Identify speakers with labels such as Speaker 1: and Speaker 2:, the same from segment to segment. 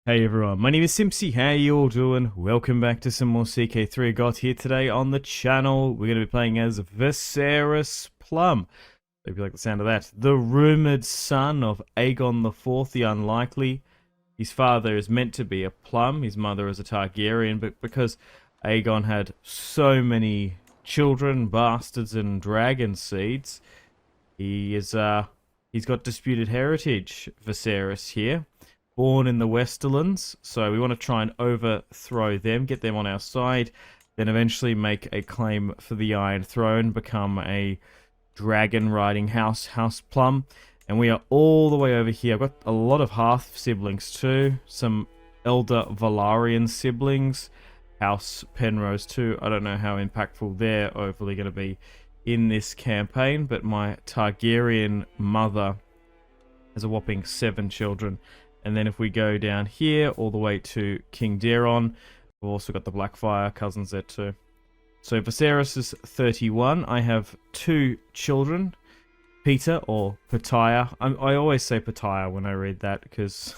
Speaker 1: Hey everyone, my name is Simpzy. How you all doing? Welcome back to some more CK3 Got here today on the channel. We're going to be playing as Viserys Plumm. Hope you like the sound of that. The rumoured son of Aegon the Fourth, the Unlikely. His father is meant to be a Plumm, his mother is a Targaryen, but because Aegon had so many children, bastards and dragon seeds, he's got disputed heritage, Viserys here. Born in the Westerlands, so we want to try and overthrow them, get them on our side, then eventually make a claim for the Iron Throne, become a dragon-riding House Plumm, and we are all the way over here. I've got a lot of half siblings too, some elder Valyrian siblings, House Penrose too. I don't know how impactful they're overly going to be in this campaign, but my Targaryen mother has a whopping 7 children. And then if we go down here all the way to King Daeron, we've also got the Blackfire cousins there too. So Viserys is 31. I have 2 children, Peter or Petaya. I always say Petaya when I read that because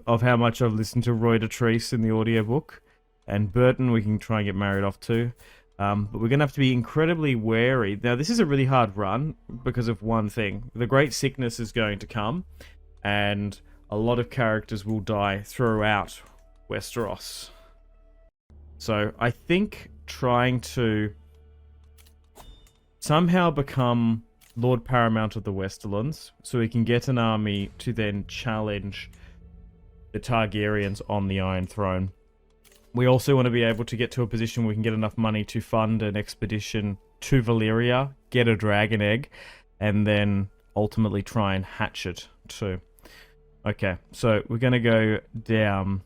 Speaker 1: of how much I've listened to Roy Dotrice in the audiobook. And Burton we can try and get married off to. But we're going to have to be incredibly wary. Now this is a really hard run because of one thing. The Great Sickness is going to come and a lot of characters will die throughout Westeros. So I think trying to somehow become Lord Paramount of the Westerlands so we can get an army to then challenge the Targaryens on the Iron Throne. We also want to be able to get to a position where we can get enough money to fund an expedition to Valyria, get a dragon egg, and then ultimately try and hatch it too. Okay, so we're going to go down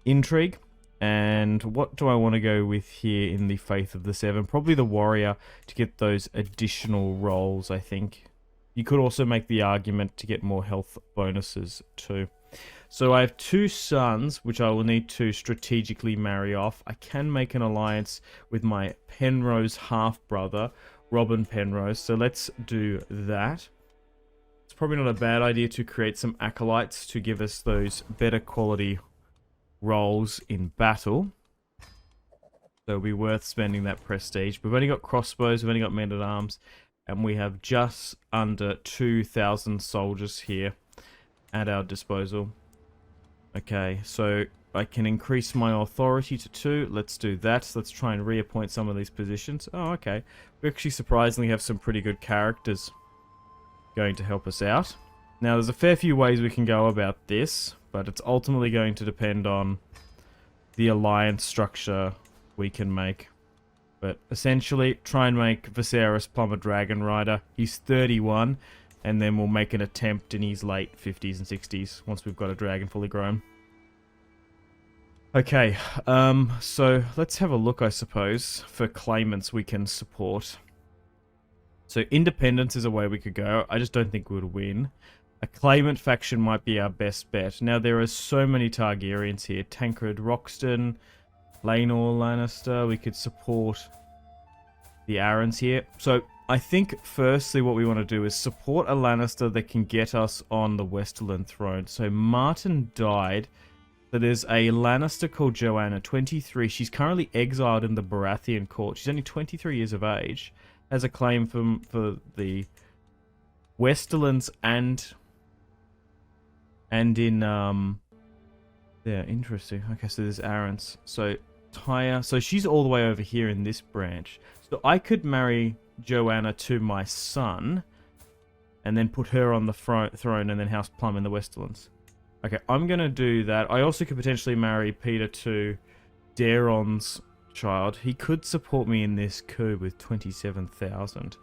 Speaker 1: Intrigue, and what do I want to go with here in the Faith of the Seven? Probably the Warrior to get those additional rolls, I think. You could also make the argument to get more health bonuses too. So I have 2 sons, which I will need to strategically marry off. I can make an alliance with my Penrose half-brother, Robin Penrose, so let's do that. It's probably not a bad idea to create some acolytes to give us those better quality rolls in battle. So it'll be worth spending that prestige. We've only got crossbows, we've only got men-at-arms, and we have just under 2,000 soldiers here at our disposal. Okay, so I can increase my authority to 2. Let's do that. Let's try and reappoint some of these positions. Oh, okay. We actually surprisingly have some pretty good characters going to help us out. Now there's a fair few ways we can go about this, but it's ultimately going to depend on the alliance structure we can make. But essentially try and make Viserys Plumm a dragon rider. He's 31, and then we'll make an attempt in his late 50s and 60s once we've got a dragon fully grown. Okay, so let's have a look, I suppose, for claimants we can support. So independence is a way we could go. I just don't think we would win. A claimant faction might be our best bet. Now there are so many Targaryens here. Tancred Roxton, Laenor Lannister. We could support the Arryns here. So I think firstly what we want to do is support a Lannister that can get us on the Westerland throne. So Martin died. So there's a Lannister called Joanna, 23. She's currently exiled in the Baratheon court. She's only 23 years of age. Has a claim for the Westerlands and in yeah, interesting. Okay, so there's Arryns. So Tyre, so she's all the way over here in this branch. So I could marry Joanna to my son and then put her on the throne and then House Plumm in the Westerlands. Okay, I'm gonna do that. I also could potentially marry Peter to Daeron's child. He could support me in this coup with 27,000.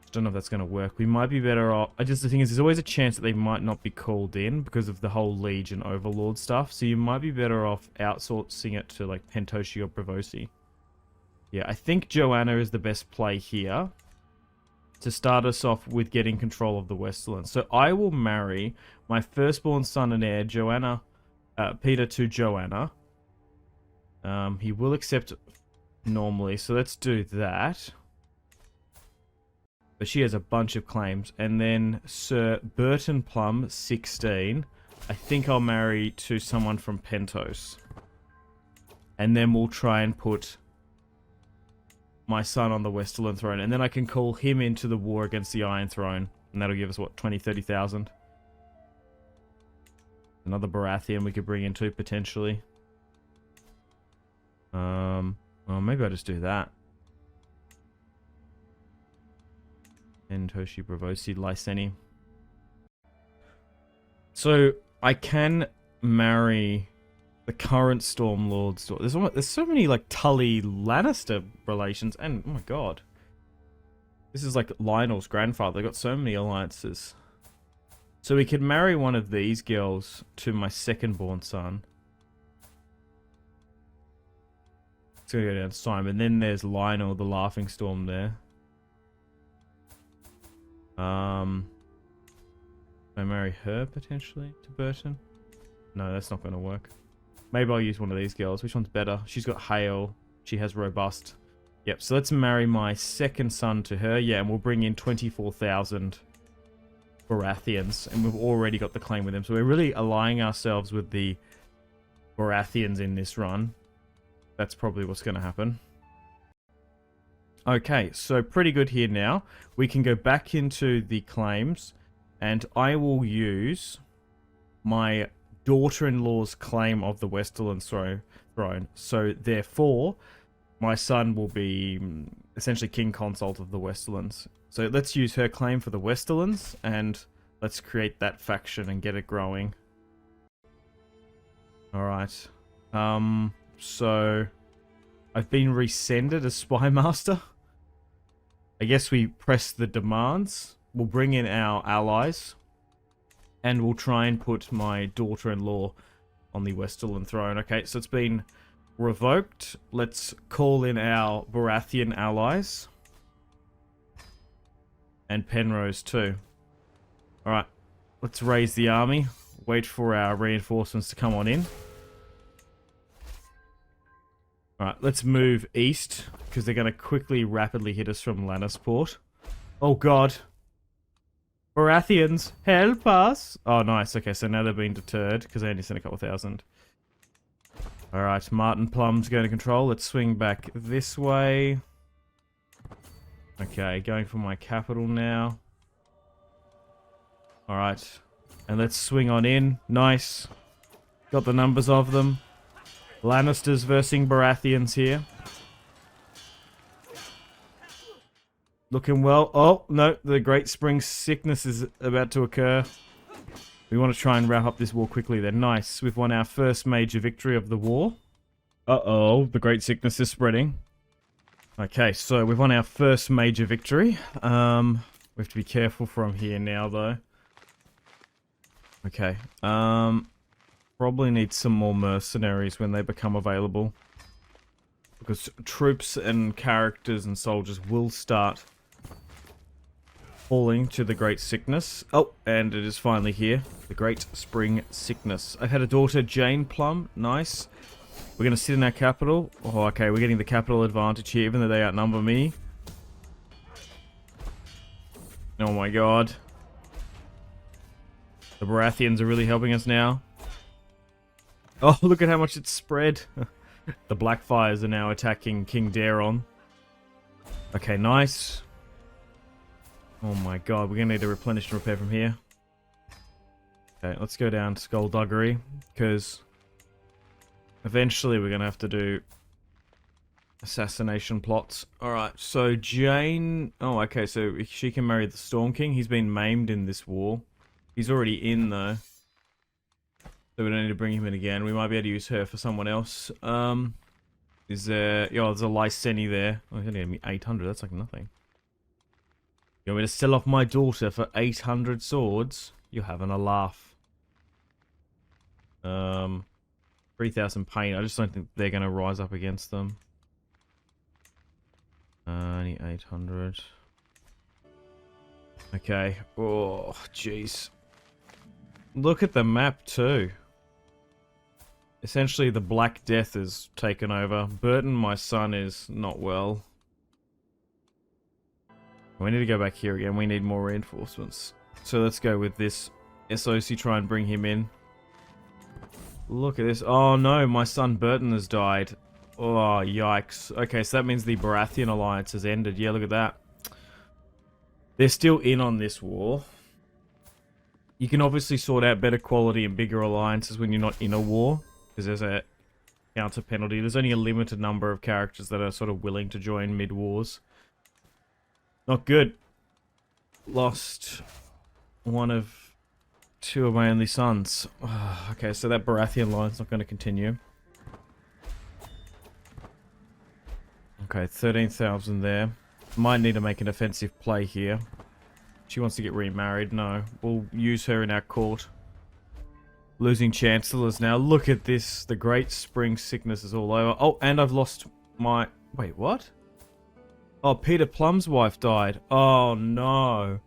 Speaker 1: I don't know if that's going to work. We might be better off. The thing is, there's always a chance that they might not be called in because of the whole Liege and Overlord stuff. So you might be better off outsourcing it to like Pentoshi or Pravosi. Yeah, I think Joanna is the best play here to start us off with getting control of the Westerlands. So I will marry my firstborn son and heir, Peter to Joanna. He will accept normally, so let's do that. But she has a bunch of claims. And then Sir Burton Plumm, 16. I think I'll marry to someone from Pentos. And then we'll try and put my son on the Westerland throne. And then I can call him into the war against the Iron Throne. And that'll give us, what, 20, 30,000? Another Baratheon we could bring in too, potentially. Well, maybe I'll just do that. And Toshi, Bravosi, Lyseni. So, I can marry the current Stormlord's daughter. There's so many, like, Tully-Lannister relations, and, oh my god. This is like Lionel's grandfather. They've got so many alliances. So we could marry one of these girls to my second-born son. It's gonna go down to Simon. Then there's Lionel, the Laughing Storm there. Can I marry her potentially to Burton? No, that's not gonna work. Maybe I'll use one of these girls. Which one's better? She's got Hail. She has Robust. Yep, so let's marry my second son to her. Yeah, and we'll bring in 24,000 Baratheons. And we've already got the claim with them. So we're really allying ourselves with the Baratheons in this run. That's probably what's going to happen. Okay, so pretty good here now. We can go back into the claims. And I will use my daughter-in-law's claim of the Westerland throne. So therefore, my son will be essentially king consort of the Westerlands. So let's use her claim for the Westerlands, and let's create that faction and get it growing. Alright. So I've been rescinded as Spy Master. I guess we press the demands. We'll bring in our allies. And we'll try and put my daughter-in-law on the Westerland throne. Okay, so it's been revoked. Let's call in our Baratheon allies. And Penrose too. Alright, let's raise the army. Wait for our reinforcements to come on in. Alright, let's move east, because they're going to quickly, rapidly hit us from Lannisport. Oh god. Baratheons, help us! Oh, nice. Okay, so now they've been deterred, because they only sent a couple thousand. Alright, Martin Plumm's going to control. Let's swing back this way. Okay, going for my capital now. Alright, and let's swing on in. Nice. Got the numbers of them. Lannisters versus Baratheons here. Looking well. Oh, no, the Great Spring Sickness is about to occur. We want to try and wrap up this war quickly then. Nice. We've won our first major victory of the war. Uh-oh, the Great Sickness is spreading. Okay, so we've won our first major victory. We have to be careful from here now, though. Okay. Probably need some more mercenaries when they become available. Because troops and characters and soldiers will start falling to the Great Sickness. Oh, and it is finally here. The Great Spring Sickness. I've had a daughter, Jane Plumm. Nice. We're going to sit in our capital. Oh, okay, we're getting the capital advantage here, even though they outnumber me. Oh my god. The Baratheons are really helping us now. Oh, look at how much it's spread. The Blackfires are now attacking King Daeron. Okay, nice. Oh my god, we're going to need to replenish and repair from here. Okay, let's go down to Skullduggery, because eventually we're going to have to do assassination plots. Alright, so Jane... Oh, okay, so she can marry the Storm King. He's been maimed in this war. He's already in, though. So we don't need to bring him in again. We might be able to use her for someone else. Is there... Oh, there's a Lyseni there. Oh, he's only gave me 800. That's like nothing. You want me to sell off my daughter for 800 swords? You're having a laugh. 3,000 pain. I just don't think they're going to rise up against them. Only 800. Okay. Oh, jeez. Look at the map, too. Essentially, the Black Death is taken over. Burton, my son, is not well. We need to go back here again. We need more reinforcements. So let's go with this SOC, try and bring him in. Look at this. Oh no, my son Burton has died. Oh, yikes. Okay, so that means the Baratheon alliance has ended. Yeah, look at that. They're still in on this war. You can obviously sort out better quality and bigger alliances when you're not in a war, because there's a counter penalty. There's only a limited number of characters that are sort of willing to join mid-wars. Not good. Lost one of two of my only sons. Okay, so that Baratheon line's not going to continue. Okay, 13,000 there. Might need to make an offensive play here. She wants to get remarried. No, we'll use her in our court. Losing chancellors now. Look at this. The great spring sickness is all over. Oh, and I've lost my... Wait, what? Oh, Peter Plumm's wife died. Oh, no.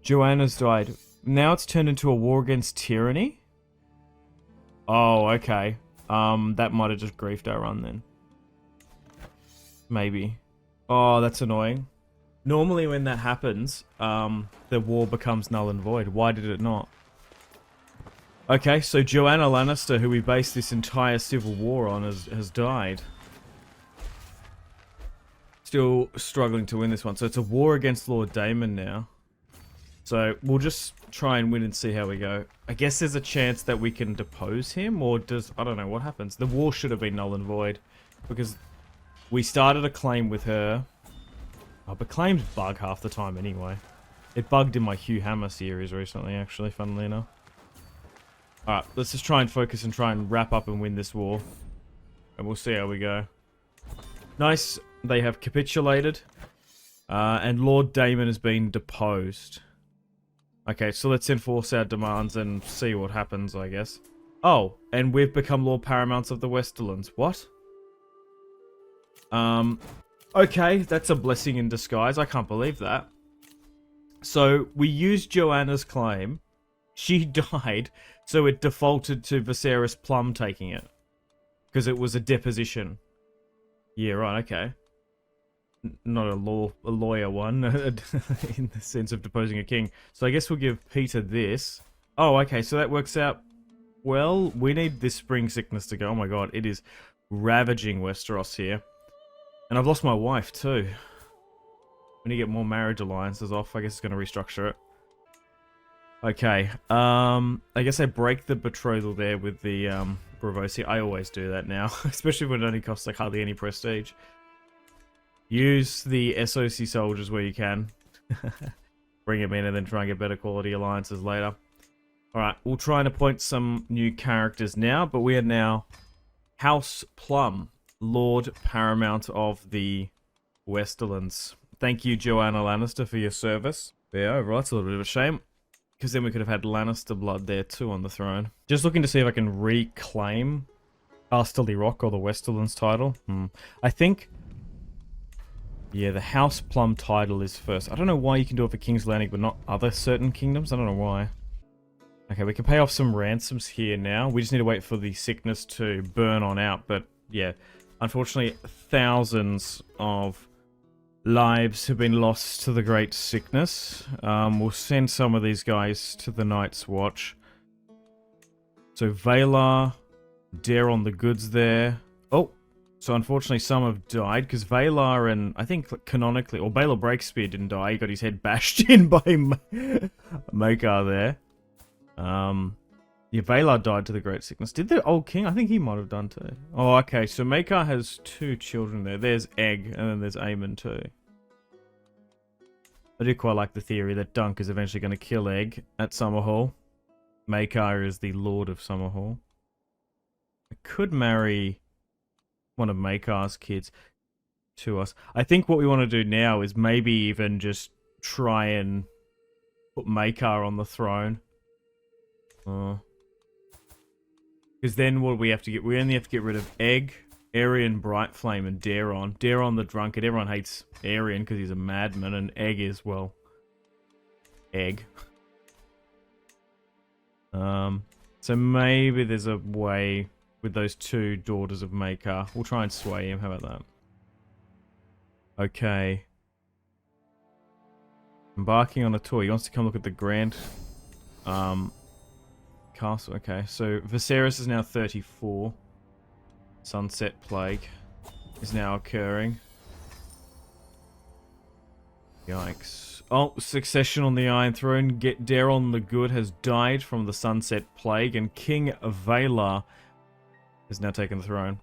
Speaker 1: Joanna's died. Now it's turned into a war against tyranny? Oh, okay. That might have just griefed our run then. Maybe. Oh, that's annoying. Normally when that happens, the war becomes null and void. Why did it not? Okay, so Joanna Lannister, who we based this entire civil war on, has died. Still struggling to win this one. So it's a war against Lord Daemon now. So we'll just try and win and see how we go. I guess there's a chance that we can depose him, or does... I don't know what happens. The war should have been null and void, because... we started a claim with her. Oh, but claims bug half the time anyway. It bugged in my Hugh Hammer series recently, actually, funnily enough. Alright, let's just try and focus and try and wrap up and win this war. And we'll see how we go. Nice. They have capitulated. And Lord Daemon has been deposed. Okay, so let's enforce our demands and see what happens, I guess. Oh, and we've become Lord Paramounts of the Westerlands. What? Okay, that's a blessing in disguise. I can't believe that. So, we used Joanna's claim. She died, so it defaulted to Viserys Plumm taking it. Because it was a deposition. Yeah, right, okay. Not a lawyer one, in the sense of deposing a king. So I guess we'll give Peter this. Oh, okay, so that works out. Well, we need this spring sickness to go. Oh my god, it is ravaging Westeros here. And I've lost my wife, too. When you get more marriage alliances off, I guess it's going to restructure it. Okay, I guess I break the betrothal there with the, Bravosi. I always do that now, especially when it only costs, like, hardly any prestige. Use the SOC soldiers where you can. Bring them in and then try and get better quality alliances later. Alright, we'll try and appoint some new characters now, but we are now House Plumm. Lord Paramount of the Westerlands. Thank you, Joanna Lannister, for your service. Yeah, overall, that's a little bit of a shame. Because then we could have had Lannister blood there too on the throne. Just looking to see if I can reclaim Casterly Rock or the Westerlands title. I think... yeah, the House Plumm title is first. I don't know why you can do it for King's Landing, but not other certain kingdoms. I don't know why. Okay, we can pay off some ransoms here now. We just need to wait for the sickness to burn on out, but yeah... unfortunately, thousands of lives have been lost to the Great Sickness. We'll send some of these guys to the Night's Watch. So, Valar, Dare on the Goods there. Oh, so unfortunately some have died, because Valar and, I think canonically, or Baelor Breakspear didn't die. He got his head bashed in by Maekar there. Yeah, Valar died to the Great Sickness. Did the old king? I think he might have done too. Oh, okay. So Maekar has two children there. There's Egg, and then there's Aemon too. I do quite like the theory that Dunk is eventually going to kill Egg at Summerhall. Maekar is the Lord of Summerhall. I could marry one of Maekar's kids to us. I think what we want to do now is maybe even just try and put Maekar on the throne. Because then what do we have to get? We only have to get rid of Egg, Aerion, Brightflame, and Daeron. Daeron the Drunkard. Everyone hates Aerion because he's a madman, and Egg is, well, Egg. So maybe there's a way with those two daughters of Maekar. We'll try and sway him. How about that? Okay. Embarking on a tour. He wants to come look at the Grand castle. Okay, so Viserys is now 34. Sunset Plague is now occurring. Yikes. Oh, succession on the Iron Throne. Daeron the Good has died from the Sunset Plague, and King Valar has now taken the throne.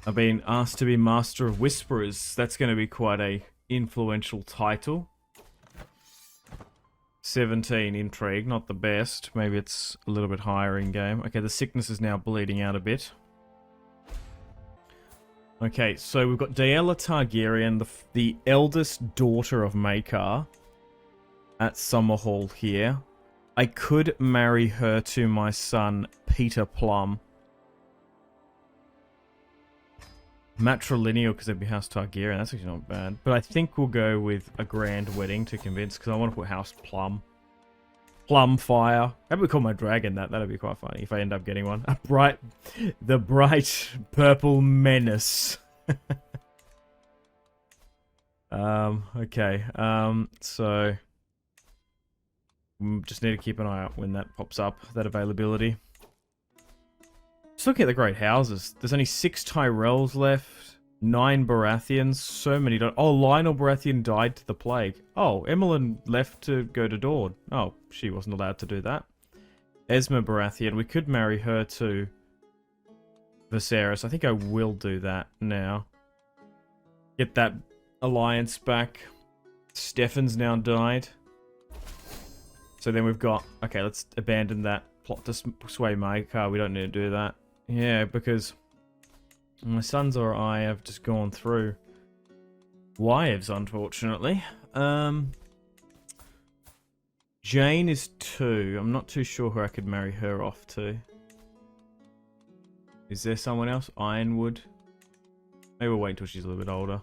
Speaker 1: I've been asked to be Master of Whisperers. That's going to be quite a influential title. 17 intrigue, not the best. Maybe it's a little bit higher in game. Okay, the sickness is now bleeding out a bit. Okay, so we've got Daella Targaryen, the eldest daughter of Maekar, at Summerhall here. I could marry her to my son, Peter Plumm. Matrilineal, because it'd be House Targaryen. That's actually not bad. But I think we'll go with a grand wedding to convince, because I want to put House Plumm. Plumfire. Maybe we call my dragon that. That'd be quite funny if I end up getting one. The bright purple menace. Okay. So just need to keep an eye out when that pops up. That availability. Just looking at the great houses. There's only 6 Tyrells left. 9 Baratheons. So many. Oh, Lionel Baratheon died to the plague. Oh, Emmeline left to go to Dorne. Oh, she wasn't allowed to do that. Esma Baratheon. We could marry her to Viserys. I think I will do that now. Get that alliance back. Stefan's now died. So then we've got... Okay, let's abandon that plot to sway Maekar. We don't need to do that. Yeah, because my sons or I have just gone through wives, unfortunately. Jane is 2. I'm not too sure who I could marry her off to. Is there someone else? Ironwood? Maybe we'll wait until she's a little bit older.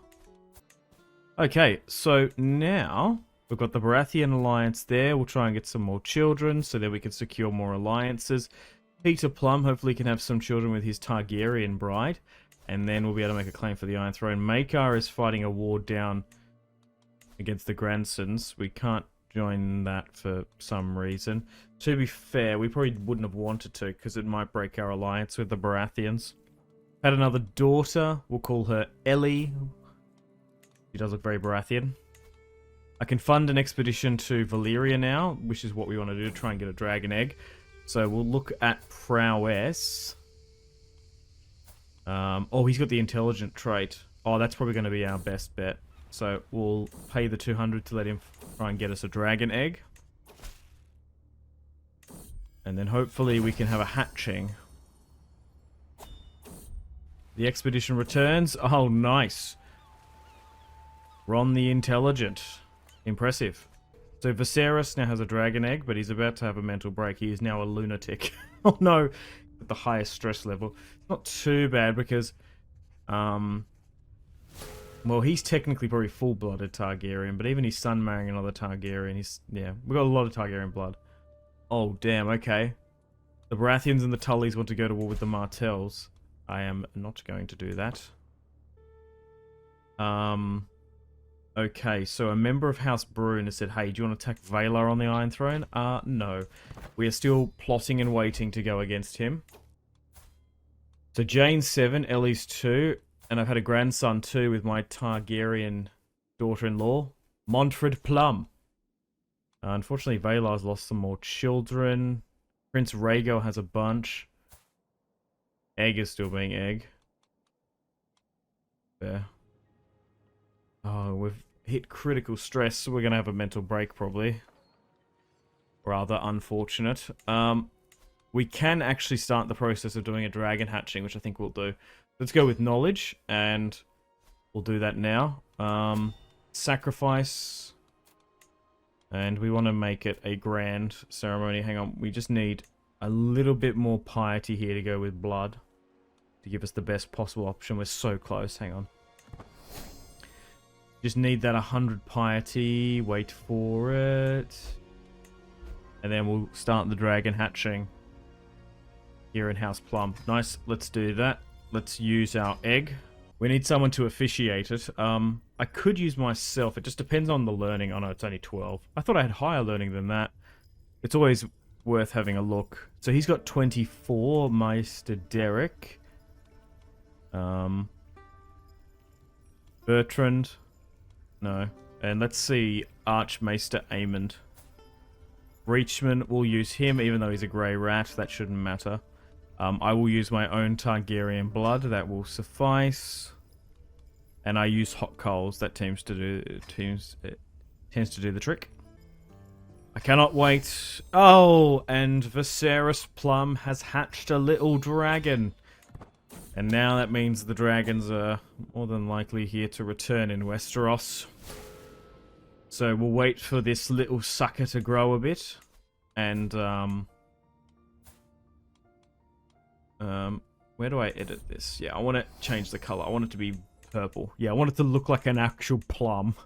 Speaker 1: Okay, so now we've got the Baratheon alliance there. We'll try and get some more children so that we can secure more alliances. Peter Plumm hopefully can have some children with his Targaryen bride. And then we'll be able to make a claim for the Iron Throne. Maekar is fighting a war down against the Grandsons. We can't join that for some reason. To be fair, we probably wouldn't have wanted to because it might break our alliance with the Baratheons. Had another daughter. We'll call her Ellie. She does look very Baratheon. I can fund an expedition to Valyria now, which is what we want to do to try and get a dragon egg. So we'll look at prowess. Oh, he's got the intelligent trait. Oh, that's probably going to be our best bet. So we'll pay the 200 to let him try and get us a dragon egg. And then hopefully we can have a hatching. The expedition returns. Oh, nice. Ron the Intelligent. Impressive. So Viserys now has a dragon egg, but he's about to have a mental break. He is now a lunatic. Oh no. At the highest stress level. Not too bad because... well, he's technically probably full-blooded Targaryen, but even his son marrying another Targaryen, he's... Yeah, we've got a lot of Targaryen blood. Oh, damn, okay. The Baratheons and the Tullys want to go to war with the Martells. I am not going to do that. Okay, so a member of House Brune has said, hey, do you want to attack Valar on the Iron Throne? No. We are still plotting and waiting to go against him. So Jane's 7, Ellie's 2, and I've had a grandson too with my Targaryen daughter-in-law, Montfred Plumm. Unfortunately, Valar's lost some more children. Prince Rhaegar has a bunch. Egg is still being egg. There. Oh, we've hit critical stress, so we're going to have a mental break, probably. Rather unfortunate. We can actually start the process of doing a dragon hatching, which I think we'll do. Let's go with knowledge, and we'll do that now. Sacrifice. And we want to make it a grand ceremony. Hang on, we just need a little bit more piety here to go with blood. To give us the best possible option. We're so close, hang on. Just need that 100 piety. Wait for it. And then we'll start the dragon hatching. Here in House Plumm. Nice, let's do that. Let's use our egg. We need someone to officiate it. I could use myself. It just depends on the learning. Oh no, it's only 12. I thought I had higher learning than that. It's always worth having a look. So he's got 24, Meister Derek. Bertrand. No. And let's see, Archmaester Aemond. Reachman, we'll use him, even though he's a grey rat. That shouldn't matter. I will use my own Targaryen blood. That will suffice. And I use hot coals. That tends to do the trick. I cannot wait. Oh, and Viserys Plumm has hatched a little dragon. And now that means the dragons are more than likely here to return in Westeros. So we'll wait for this little sucker to grow a bit. And, where do I edit this? Yeah, I want to change the color. I want it to be purple. Yeah, I want it to look like an actual plum.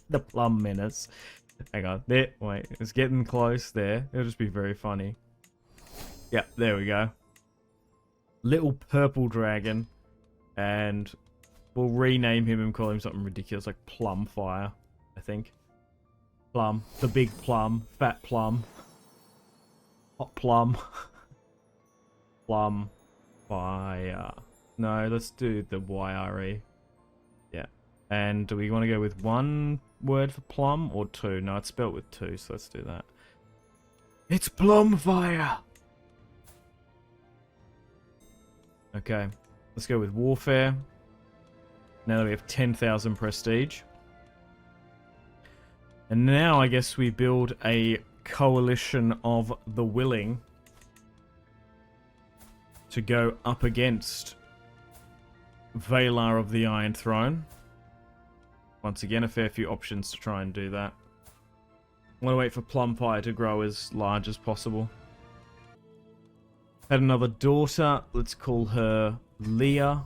Speaker 1: The Plum Menace. Hang on. There. Wait. It's getting close there. It'll just be very funny. Yeah, there we go. Little purple dragon. And we'll rename him and call him something ridiculous like Plumfire, I think. Plum. The big plum. Fat plum. Hot plum. Plum. Fire. No, let's do the YRE. Yeah. And do we want to go with one word for plum or two? No, it's spelled with two, so let's do that. It's Plumfire! Okay. Let's go with warfare. Now that we have 10,000 prestige. And now I guess we build a coalition of the willing to go up against Valar of the Iron Throne. Once again, a fair few options to try and do that. I want to wait for Plumfire to grow as large as possible. Had another daughter. Let's call her Leah.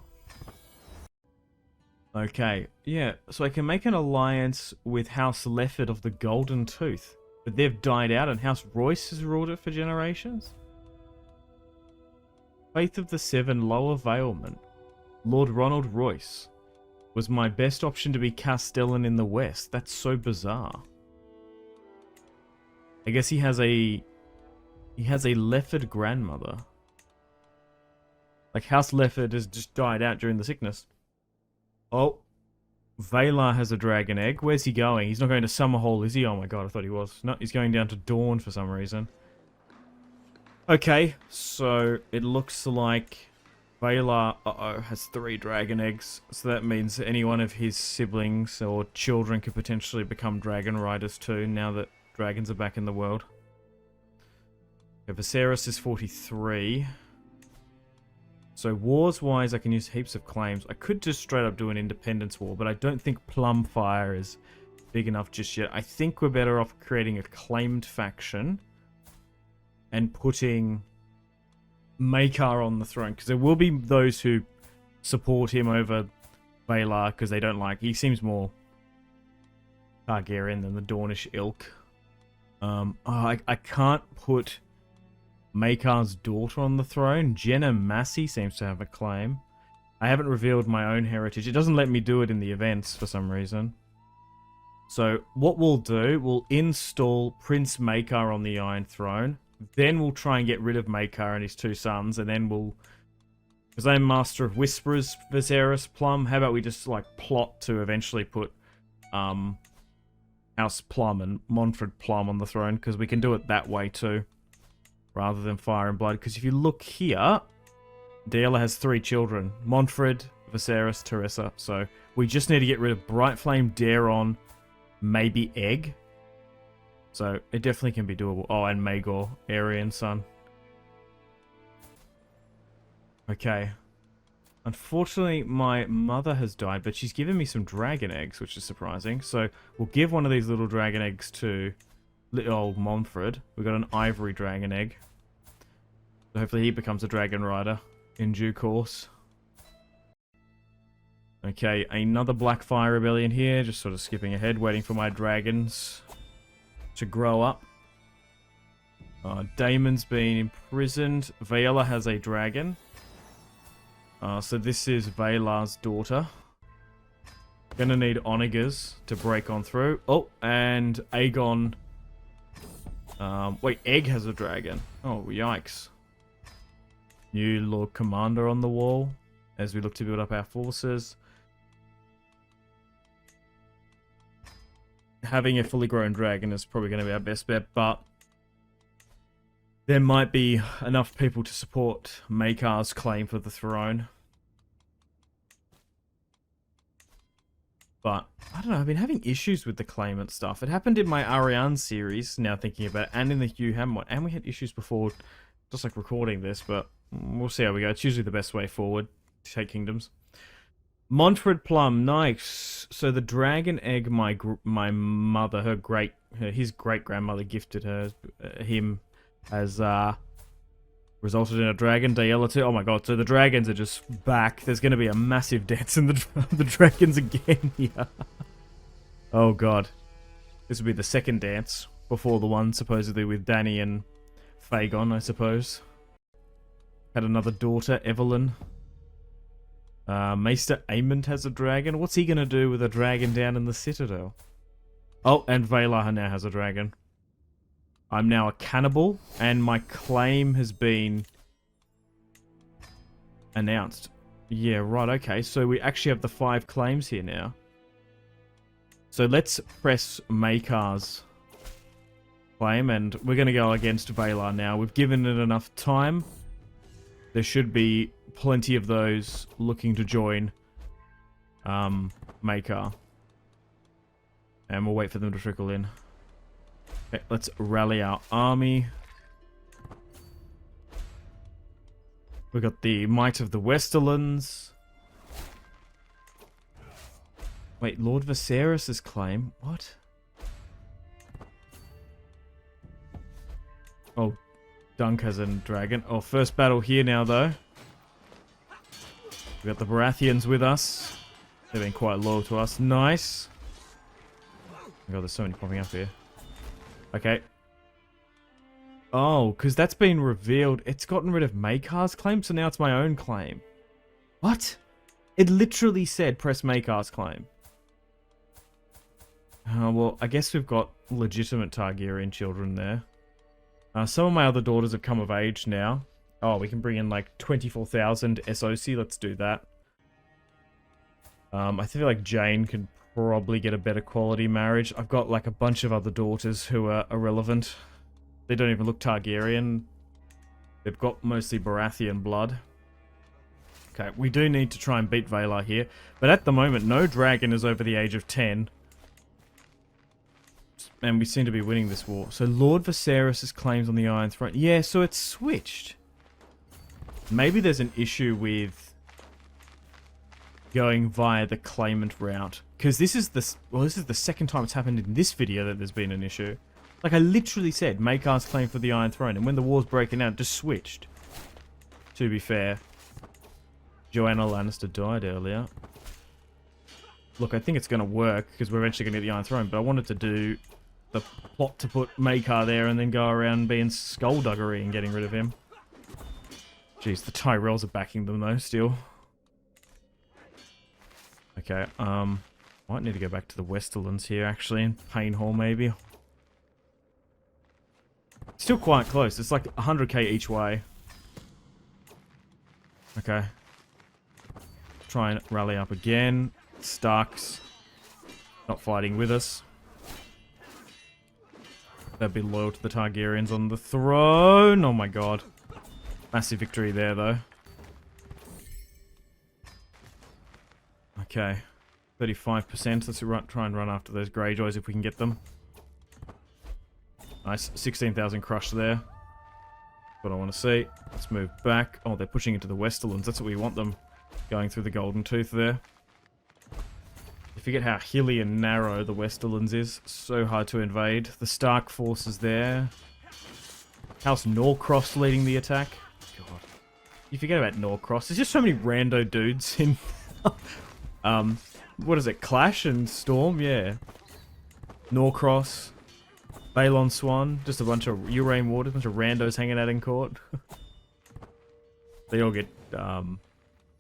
Speaker 1: Okay, yeah, so I can make an alliance with House Lefford of the Golden Tooth. But they've died out and House Royce has ruled it for generations. Faith of the Seven, Lower Valeman. Lord Ronald Royce was my best option to be Castellan in the West. That's so bizarre. I guess he has a Lefford grandmother. Like House Lefford has just died out during the sickness. Oh, Valar has a dragon egg. Where's he going? He's not going to Summerhall, is he? Oh my god, I thought he was. No, he's going down to Dawn for some reason. Okay, so it looks like Valar, has 3 dragon eggs. So that means any one of his siblings or children could potentially become dragon riders too, now that dragons are back in the world. Okay, Viserys is 43. So wars-wise, I can use heaps of claims. I could just straight up do an independence war, but I don't think Plumfire is big enough just yet. I think we're better off creating a claimed faction and putting Maekar on the throne, because there will be those who support him over Valar because they don't like. He seems more Targaryen than the Dornish ilk. I can't put Maekar's daughter on the throne. Jenna Massey seems to have a claim. I haven't revealed my own heritage. It doesn't let me do it in the events for some reason. So what we'll do, we'll install Prince Maekar on the Iron Throne. Then we'll try and get rid of Maekar and his 2 sons, and then we'll... Because I'm Master of Whisperers, Viserys Plumm, how about we just, like, plot to eventually put House Plumm and Montford Plumm on the throne, because we can do it that way too, rather than Fire and Blood. Because if you look here, Daela has 3 children. Montford, Viserys, Teresa. So we just need to get rid of Bright Flame, Daeron, maybe Egg. So it definitely can be doable. Oh, and Maegor, Aerian's son. Okay. Unfortunately, my mother has died, but she's given me some dragon eggs, which is surprising. So we'll give one of these little dragon eggs to little old Montford. We've got an ivory dragon egg. So hopefully he becomes a dragon rider in due course. Okay, another Blackfire Rebellion here. Just sort of skipping ahead, waiting for my dragons to grow up. Daemon's been imprisoned. Vaela has a dragon. So this is Valar's daughter. Gonna need onagers to break on through. Oh, and Aegon Wait, Egg has a dragon. Oh, yikes. New Lord Commander on the wall as we look to build up our forces. Having a fully grown dragon is probably going to be our best bet, but there might be enough people to support Maekar's claim for the throne. But, I don't know, I've been having issues with the claimant stuff. It happened in my Ariane series, now thinking about it, and in the Hugh Ham one. And we had issues before, just like recording this, but we'll see how we go. It's usually the best way forward to take kingdoms. Montford Plumm, nice. So the dragon egg my mother, his great-grandmother gifted him as, resulted in a dragon, Daella 2. Oh my god, so the dragons are just back. There's going to be a massive dance in the dragons again here. Oh god. This will be the second dance before the one supposedly with Dany and Fagon, I suppose. Had another daughter, Evelyn. Maester Aemond has a dragon. What's he going to do with a dragon down in the Citadel? Oh, and Valar now has a dragon. I'm now a cannibal, and my claim has been announced. Yeah, right, okay. So we actually have the 5 claims here now. So let's press Maekar's claim, and we're going to go against Valar now. We've given it enough time. There should be plenty of those looking to join Maekar. And we'll wait for them to trickle in. Okay, let's rally our army. We got the Might of the Westerlands. Wait, Lord Viserys' claim? What? Oh, Dunk has a dragon. Oh, first battle here now, though. We got the Baratheons with us. They've been quite loyal to us. Nice. Oh my god, there's so many popping up here. Okay. Oh, because that's been revealed. It's gotten rid of Maekar's claim, so now it's my own claim. What? It literally said press Maekar's claim. Well, I guess we've got legitimate Targaryen children there. Some of my other daughters have come of age now. Oh, we can bring in like 24,000 SOC. Let's do that. I feel like Jane could probably get a better quality marriage. I've got like a bunch of other daughters who are irrelevant. They don't even look Targaryen. They've got mostly Baratheon blood. Okay, we do need to try and beat Valar here. But at the moment, no dragon is over the age of 10. And we seem to be winning this war. So Lord Viserys' claims on the Iron Throne. Yeah, so it's switched. Maybe there's an issue with going via the claimant route. Because this is the second time it's happened in this video that there's been an issue. Like I literally said, Maekar's claim for the Iron Throne, and when the war's breaking out, it just switched. To be fair, Joanna Lannister died earlier. Look, I think it's going to work, because we're eventually going to get the Iron Throne, but I wanted to do the plot to put Maekar there and then go around being skullduggery and getting rid of him. Jeez, the Tyrells are backing them though, still. Okay, might need to go back to the Westerlands here, actually, in Pain Hall, maybe. Still quite close. It's like 100k each way. Okay. Try and rally up again. Starks not fighting with us. They'd be loyal to the Targaryens on the throne. Oh my god. Massive victory there, though. Okay. 35%. Let's try and run after those Greyjoys if we can get them. Nice. 16,000 crush there. What I want to see. Let's move back. Oh, they're pushing into the Westerlands. That's what we want them. Going through the Golden Tooth there. You forget how hilly and narrow the Westerlands is. So hard to invade. The Stark forces there. House Norcross leading the attack. God. You forget about Norcross. There's just so many rando dudes in... what is it? Clash and Storm? Yeah. Norcross. Balon Swan. Just a bunch of Urain Waters. A bunch of randos hanging out in court. They all get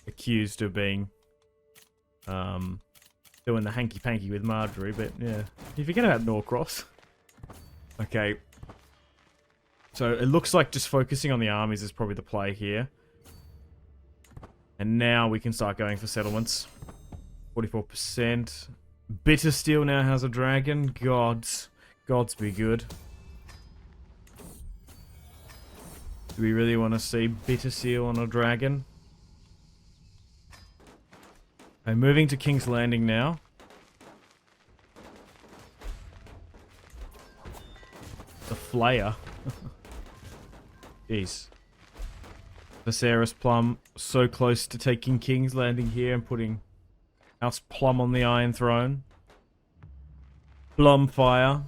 Speaker 1: accused of being... doing the hanky-panky with Marjorie, but yeah. You forget about Norcross. Okay. So it looks like just focusing on the armies is probably the play here. And now we can start going for settlements. 44%. Bitter Steel now has a dragon. Gods be good. Do we really want to see Bitter Seal on a dragon? Okay, moving to King's Landing now. The Flayer. Jeez. Viserys Plumm so close to taking King's Landing here and putting House Plumm on the Iron Throne. Plumfire.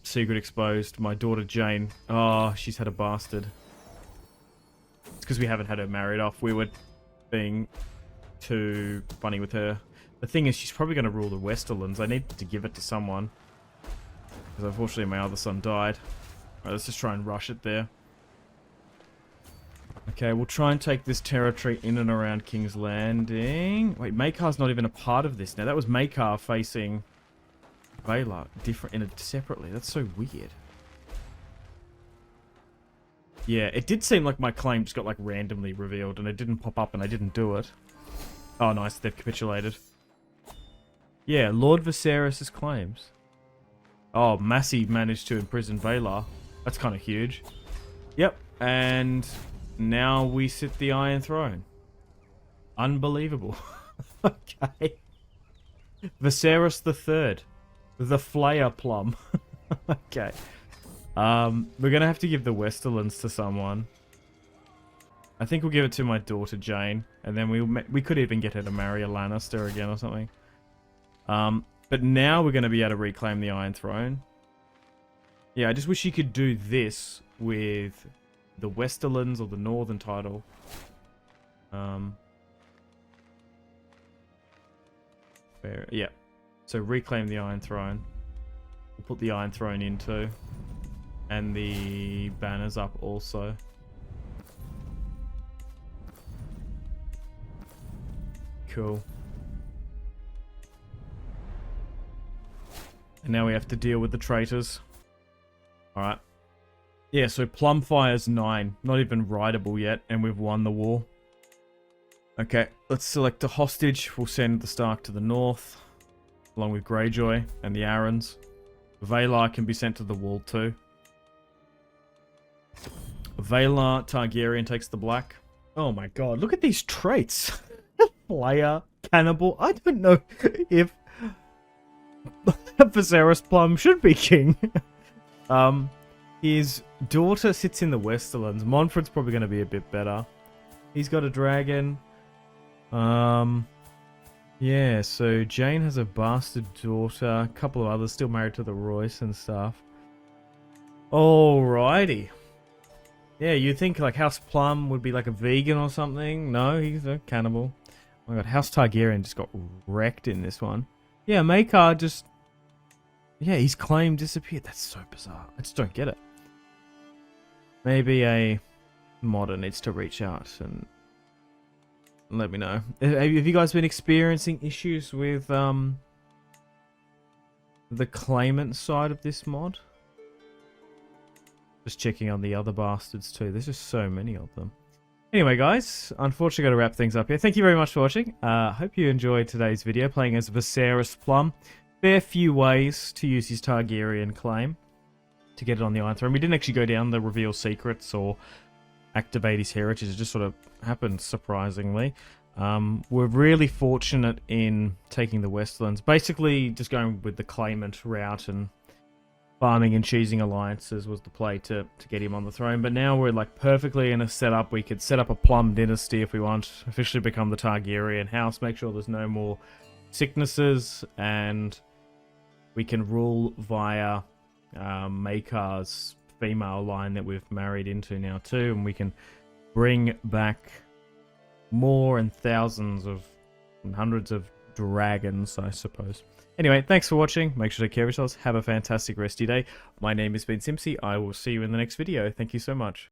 Speaker 1: Secret exposed. My daughter Jane. Oh, she's had a bastard. It's because we haven't had her married off. We were being too funny with her. The thing is, she's probably going to rule the Westerlands. I need to give it to someone. Because unfortunately my other son died. Alright, let's just try and rush it there. Okay, we'll try and take this territory in and around King's Landing. Wait, Maekar's not even a part of this now. That was Maekar facing Valar separately. That's so weird. Yeah, it did seem like my claim just got like randomly revealed and it didn't pop up and I didn't do it. Oh, nice. They've capitulated. Yeah, Lord Viserys' claims. Oh, Massey managed to imprison Valar. That's kind of huge. Yep, and now we sit the Iron Throne. Unbelievable. Okay. Viserys the Third. The Flayer Plumm. Okay. We're gonna have to give the Westerlands to someone. I think we'll give it to my daughter Jane, and then we could even get her to marry a Lannister again or something. But now we're gonna be able to reclaim the Iron Throne. Yeah, I just wish you could do this with the Westerlands or the Northern title. Yeah. So reclaim the Iron Throne. We'll put the Iron Throne in too. And the banners up also. Cool. And now we have to deal with the traitors. Alright. Yeah, so Plumfire's 9. Not even rideable yet, and we've won the war. Okay, let's select a hostage. We'll send the Stark to the north, along with Greyjoy and the Arryns. Valar can be sent to the wall too. Valar Targaryen takes the black. Oh my god, look at these traits. Player, cannibal. I don't know if Viserys Plumm should be king. His daughter sits in the Westerlands. Montfort's probably going to be a bit better. He's got a dragon. Yeah, so Jane has a bastard daughter. A couple of others still married to the Royce and stuff. Alrighty. Yeah, you'd think like House Plumm would be like a vegan or something. No, he's a cannibal. Oh my god, House Targaryen just got wrecked in this one. Yeah, Maekar just... Yeah, his claim disappeared. That's so bizarre. I just don't get it. Maybe a modder needs to reach out and let me know. Have you guys been experiencing issues with the claimant side of this mod? Just checking on the other bastards too. There's just so many of them. Anyway, guys, unfortunately got to wrap things up here. Thank you very much for watching. Hope you enjoyed today's video, playing as Viserys Plumm. Fair few ways to use his Targaryen claim to get it on the Iron Throne. We didn't actually go down the reveal secrets or activate his heritage. It just sort of happened surprisingly. We're really fortunate in taking the Westlands. Basically, just going with the claimant route and farming and cheesing alliances was the play to get him on the throne. But now we're like perfectly in a setup. We could set up a Plumm dynasty if we want. Officially become the Targaryen house. Make sure there's no more sicknesses. And we can rule via Maekar's female line that we've married into now too. And we can bring back more and thousands of and hundreds of dragons, I suppose. Anyway, thanks for watching. Make sure to take care of yourselves. Have a fantastic rest of your day. My name has been Simpzy. I will see you in the next video. Thank you so much.